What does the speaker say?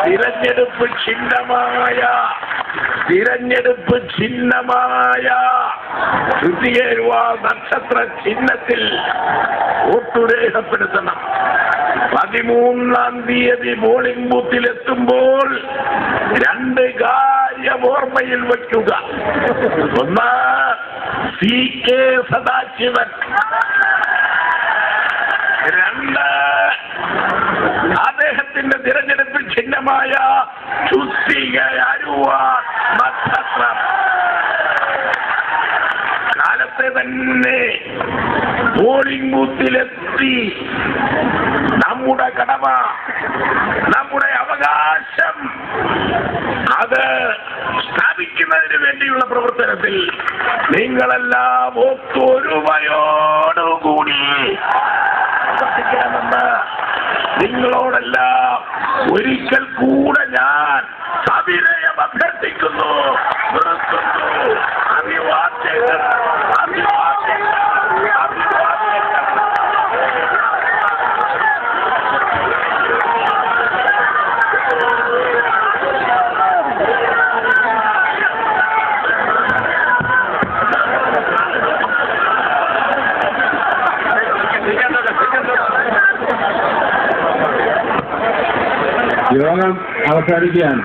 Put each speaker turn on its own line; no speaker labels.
തിരഞ്ഞെടുപ്പ് ചിഹ്നമായ തൃതീയരുവ നക്ഷത്ര ചിഹ്നത്തിൽ വോട്ടു രേഖപ്പെടുത്തണം. 13-ാം തീയതി പോളിംഗ് ബൂത്തിലെത്തുമ്പോൾ 2 കാര്യം ഓർമ്മയിൽ വയ്ക്കുക. ഒന്ന്, CK സദാശിവൻ. 2, അദ്ദേഹത്തിന്റെ തിരഞ്ഞെടുപ്പ് ചിഹ്നമായ തൃതീയരുവ നക്ഷത്രം. കാലത്തെ തന്നെ പോളിംഗ് ബൂത്തിലെത്തി നമ്മുടെ കടമ, നമ്മുടെ അവകാശം അത് സ്ഥാപിക്കുന്നതിന് വേണ്ടിയുള്ള പ്രവർത്തനത്തിൽ നിങ്ങളെല്ലാം ഒത്തൊരുമയോടുകൂടി പ്രവർത്തിക്കണമെന്ന് നിങ്ങളോടെല്ലാം ഒരിക്കൽ കൂടെ ഞാൻ സവിനയം അഭ്യർത്ഥിക്കുന്നു. അഭിവാദ്യങ്ങൾ.
യോഗം അവസാനിക്കുകയാണ്.